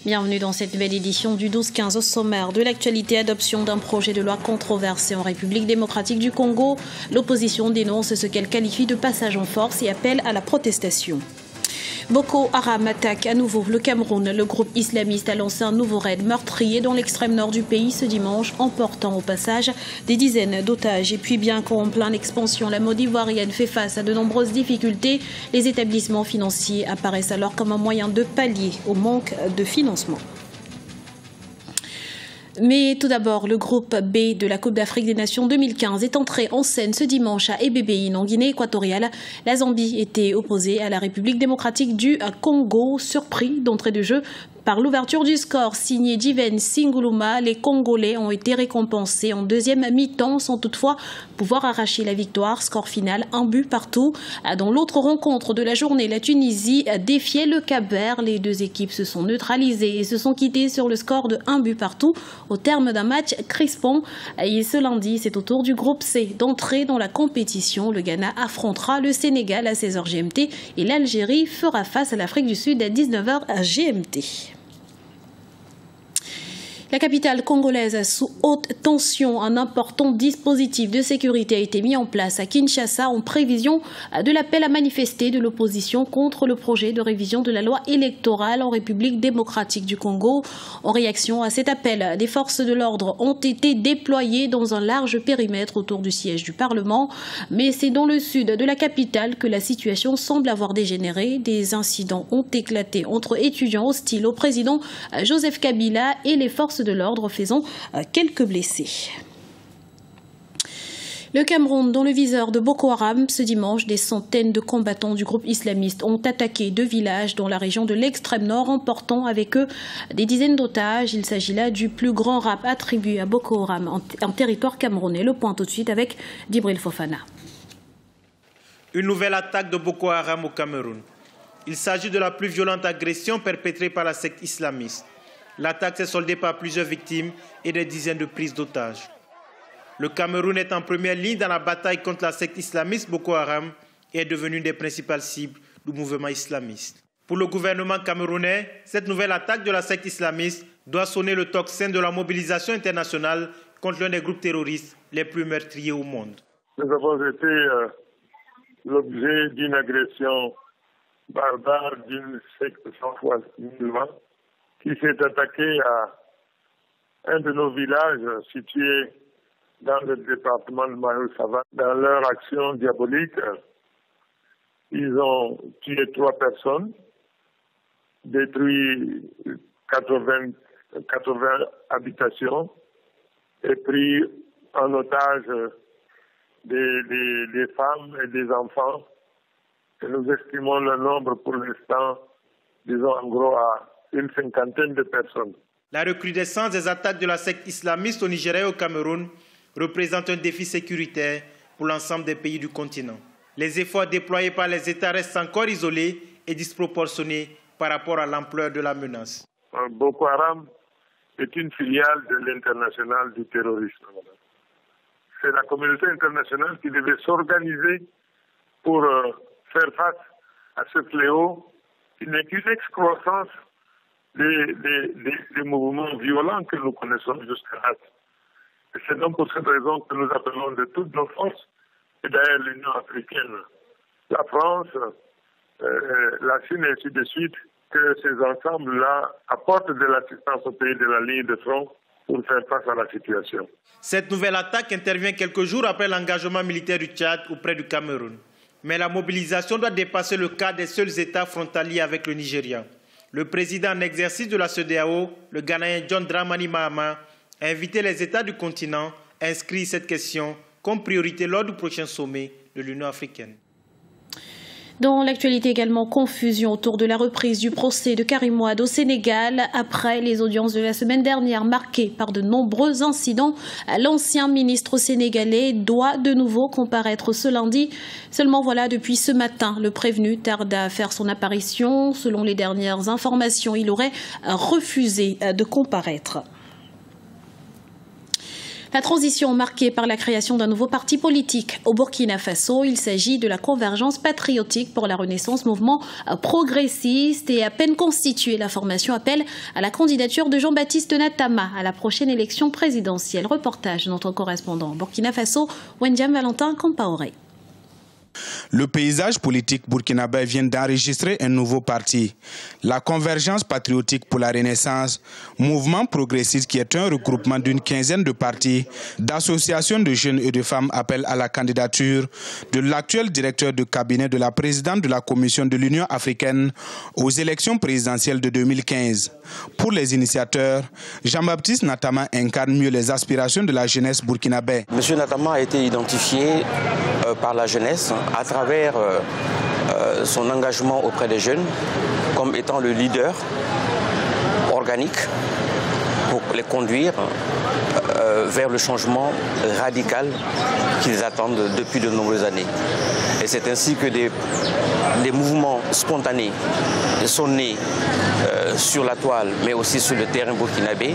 Bienvenue dans cette nouvelle édition du 12-15 au sommaire de l'actualité. Adoption d'un projet de loi controversé en République démocratique du Congo. L'opposition dénonce ce qu'elle qualifie de passage en force et appelle à la protestation. Boko Haram attaque à nouveau le Cameroun. Le groupe islamiste a lancé un nouveau raid meurtrier dans l'extrême nord du pays ce dimanche, emportant au passage des dizaines d'otages. Et puis bien qu'en pleine expansion, la mode ivoirienne fait face à de nombreuses difficultés. Les établissements financiers apparaissent alors comme un moyen de pallier au manque de financement. Mais tout d'abord, le groupe B de la Coupe d'Afrique des Nations 2015 est entré en scène ce dimanche à Ebébéine, en Guinée équatoriale. La Zambie était opposée à la République démocratique du Congo, surpris d'entrée de jeu par l'ouverture du score signé Jiven Singuluma. Les Congolais ont été récompensés en deuxième mi-temps sans toutefois pouvoir arracher la victoire. Score final, 1 but partout. Dans l'autre rencontre de la journée, la Tunisie défiait le Cap-Vert. Les deux équipes se sont neutralisées et se sont quittées sur le score de 1 but partout au terme d'un match crispant. Et ce lundi, c'est au tour du groupe C d'entrer dans la compétition. Le Ghana affrontera le Sénégal à 16h GMT et l'Algérie fera face à l'Afrique du Sud à 19h GMT. La capitale congolaise sous haute tension, un important dispositif de sécurité a été mis en place à Kinshasa en prévision de l'appel à manifester de l'opposition contre le projet de révision de la loi électorale en République démocratique du Congo. En réaction à cet appel, des forces de l'ordre ont été déployées dans un large périmètre autour du siège du Parlement. Mais c'est dans le sud de la capitale que la situation semble avoir dégénéré. Des incidents ont éclaté entre étudiants hostiles au président Joseph Kabila et les forces de l'ordre, faisant quelques blessés. Le Cameroun, dans le viseur de Boko Haram, ce dimanche, des centaines de combattants du groupe islamiste ont attaqué 2 villages dans la région de l'extrême nord, emportant avec eux des dizaines d'otages. Il s'agit là du plus grand rap attribué à Boko Haram en territoire camerounais. Le point tout de suite avec Djibril Fofana. Une nouvelle attaque de Boko Haram au Cameroun. Il s'agit de la plus violente agression perpétrée par la secte islamiste. L'attaque s'est soldée par plusieurs victimes et des dizaines de prises d'otages. Le Cameroun est en première ligne dans la bataille contre la secte islamiste Boko Haram et est devenu une des principales cibles du mouvement islamiste. Pour le gouvernement camerounais, cette nouvelle attaque de la secte islamiste doit sonner le tocsin de la mobilisation internationale contre l'un des groupes terroristes les plus meurtriers au monde. Nous avons été l'objet d'une agression barbare d'une secte sans foi musulmane qui s'est attaqué à un de nos villages situés dans le département de Mayo-Sava. Dans leur action diabolique, ils ont tué 3 personnes, détruit 80 habitations et pris en otage des femmes et des enfants. Et nous estimons le nombre pour l'instant, disons en gros, à une 50aine de personnes. La recrudescence des attaques de la secte islamiste au Nigeria et au Cameroun représente un défi sécuritaire pour l'ensemble des pays du continent. Les efforts déployés par les États restent encore isolés et disproportionnés par rapport à l'ampleur de la menace. Boko Haram est une filiale de l'international du terrorisme. C'est la communauté internationale qui devait s'organiser pour faire face à ce fléau qui n'est qu'une excroissance des mouvements violents que nous connaissons jusqu'à là. C'est donc pour cette raison que nous appelons de toutes nos forces, et d'ailleurs l'Union africaine, la France, la Chine et ainsi de suite, que ces ensembles-là apportent de l'assistance aux pays de la ligne de front pour faire face à la situation. Cette nouvelle attaque intervient quelques jours après l'engagement militaire du Tchad auprès du Cameroun. Mais la mobilisation doit dépasser le cas des seuls États frontaliers avec le Nigeria. Le président en exercice de la CEDEAO, le Ghanéen John Dramani Mahama, a invité les États du continent à inscrire cette question comme priorité lors du prochain sommet de l'Union africaine. Dans l'actualité également, confusion autour de la reprise du procès de Karim Wade au Sénégal. Après les audiences de la semaine dernière marquées par de nombreux incidents, l'ancien ministre sénégalais doit de nouveau comparaître ce lundi. Seulement voilà, depuis ce matin, le prévenu tarde à faire son apparition. Selon les dernières informations, il aurait refusé de comparaître. La transition marquée par la création d'un nouveau parti politique au Burkina Faso. Il s'agit de la Convergence patriotique pour la Renaissance, mouvement progressiste, et à peine constituée, la formation appelle à la candidature de Jean-Baptiste Natama à la prochaine élection présidentielle. Reportage de notre correspondant au Burkina Faso, Wendiam Valentin Compaoré. Le paysage politique burkinabé vient d'enregistrer un nouveau parti, la Convergence patriotique pour la Renaissance, mouvement progressiste qui est un regroupement d'une quinzaine de partis, d'associations de jeunes et de femmes appellent à la candidature de l'actuel directeur de cabinet de la présidente de la Commission de l'Union africaine aux élections présidentielles de 2015. Pour les initiateurs, Jean-Baptiste Natama incarne mieux les aspirations de la jeunesse burkinabé. M. Natama a été identifié par la jeunesse à travers son engagement auprès des jeunes comme étant le leader organique pour les conduire vers le changement radical qu'ils attendent depuis de nombreuses années. Et c'est ainsi que des mouvements spontanés sont nés sur la toile, mais aussi sur le terrain burkinabé,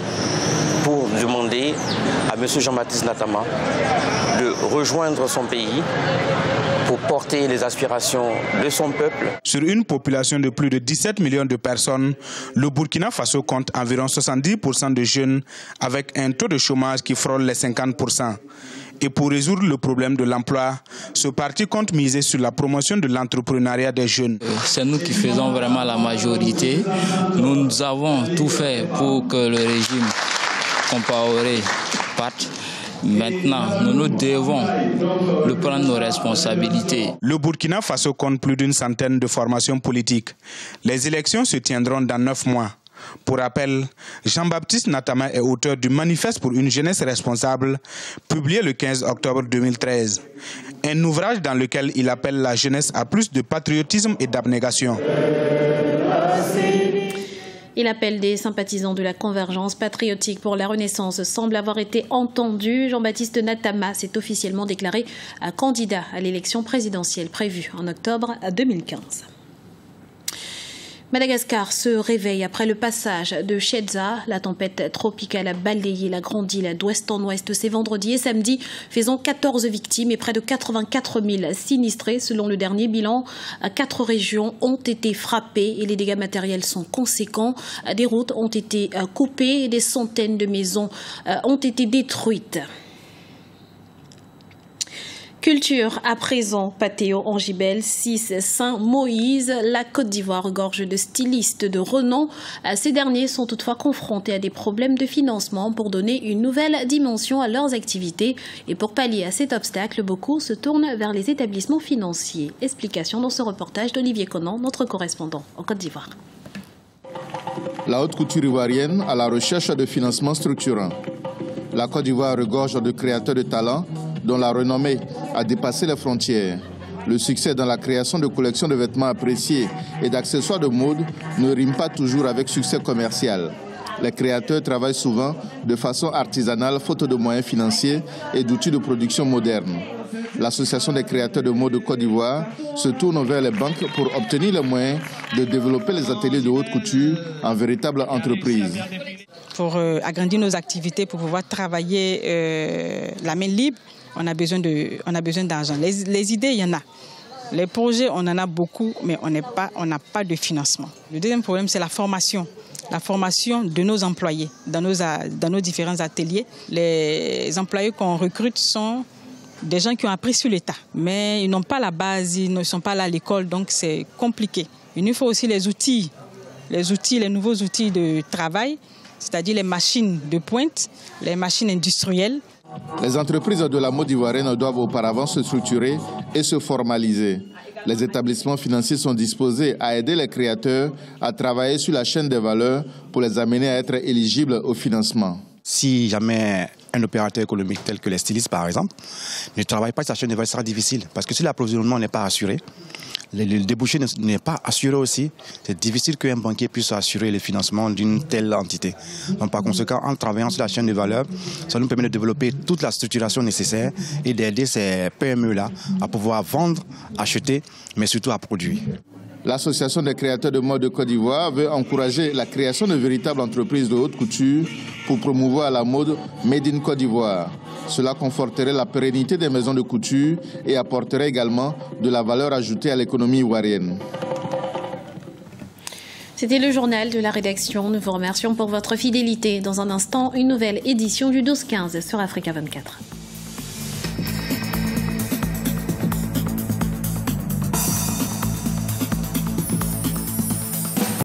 pour demander à M. Jean-Baptiste Natama de rejoindre son pays pour porter les aspirations de son peuple. Sur une population de plus de 17 millions de personnes, le Burkina Faso compte environ 70% de jeunes avec un taux de chômage qui frôle les 50%. Et pour résoudre le problème de l'emploi, ce parti compte miser sur la promotion de l'entrepreneuriat des jeunes. C'est nous qui faisons vraiment la majorité. Nous avons tout fait pour que le régime Compaoré parte. Maintenant, nous devons le prendre nos responsabilités. Le Burkina Faso compte plus d'une centaine de formations politiques. Les élections se tiendront dans 9 mois. Pour rappel, Jean-Baptiste Natama est auteur du Manifeste pour une jeunesse responsable, publié le 15 octobre 2013. Un ouvrage dans lequel il appelle la jeunesse à plus de patriotisme et d'abnégation. Et l'appel des sympathisants de la Convergence patriotique pour la Renaissance semble avoir été entendu. Jean-Baptiste Natama s'est officiellement déclaré candidat à l'élection présidentielle prévue en octobre 2015. Madagascar se réveille après le passage de Shedza. La tempête tropicale a balayé la grande île d'ouest en ouest ces vendredi et samedi, faisant 14 victimes et près de 84 000 sinistrés. Selon le dernier bilan, 4 régions ont été frappées et les dégâts matériels sont conséquents. Des routes ont été coupées et des centaines de maisons ont été détruites. Culture à présent, Patéo Angibel, 6 Saint-Moïse, la Côte d'Ivoire regorge de stylistes de renom. Ces derniers sont toutefois confrontés à des problèmes de financement pour donner une nouvelle dimension à leurs activités. Et pour pallier à cet obstacle, beaucoup se tournent vers les établissements financiers. Explication dans ce reportage d'Olivier Conan, notre correspondant en Côte d'Ivoire. La haute couture ivoirienne à la recherche de financements structurants. La Côte d'Ivoire regorge de créateurs de talent dont la renommée a dépassé les frontières. Le succès dans la création de collections de vêtements appréciés et d'accessoires de mode ne rime pas toujours avec succès commercial. Les créateurs travaillent souvent de façon artisanale, faute de moyens financiers et d'outils de production modernes. L'Association des créateurs de mode de Côte d'Ivoire se tourne vers les banques pour obtenir les moyens de développer les ateliers de haute couture en véritable entreprise. Pour agrandir nos activités, pour pouvoir travailler la main libre, on a besoin d'argent. Les idées, il y en a. Les projets, on en a beaucoup, mais on n'a pas de financement. Le deuxième problème, c'est la formation. La formation de nos employés dans nos différents ateliers. Les employés qu'on recrute sont des gens qui ont appris sur l'État, mais ils n'ont pas la base, ils ne sont pas là à l'école, donc c'est compliqué. Il nous faut aussi les nouveaux outils de travail, c'est-à-dire les machines de pointe, les machines industrielles. Les entreprises de la mode ivoirienne doivent auparavant se structurer et se formaliser. Les établissements financiers sont disposés à aider les créateurs à travailler sur la chaîne des valeurs pour les amener à être éligibles au financement. Si jamais un opérateur économique tel que les stylistes, par exemple, ne travaille pas sur sa chaîne de valeur, ce sera difficile. Parce que si l'approvisionnement n'est pas assuré, le débouché n'est pas assuré aussi, c'est difficile qu'un banquier puisse assurer le financement d'une telle entité. Donc par conséquent, en travaillant sur la chaîne de valeur, ça nous permet de développer toute la structuration nécessaire et d'aider ces PME-là à pouvoir vendre, acheter, mais surtout à produire. L'Association des créateurs de mode de Côte d'Ivoire veut encourager la création de véritables entreprises de haute couture pour promouvoir la mode Made in Côte d'Ivoire. Cela conforterait la pérennité des maisons de couture et apporterait également de la valeur ajoutée à l'économie ivoirienne. C'était le journal de la rédaction. Nous vous remercions pour votre fidélité. Dans un instant, une nouvelle édition du 12-15 sur Africa 24.